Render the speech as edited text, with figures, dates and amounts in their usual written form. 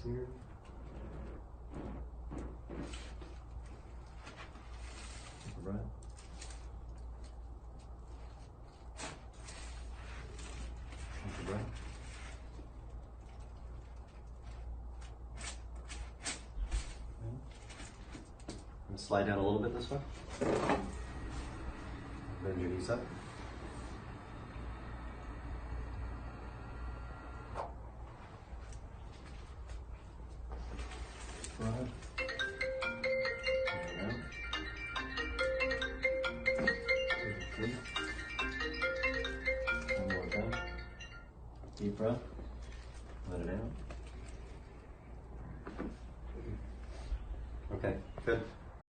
here. Take a breath. Take a breath. And slide down a little bit this way. Bend your knees up. Right. One more time. Deep breath. Let it out. Okay, good.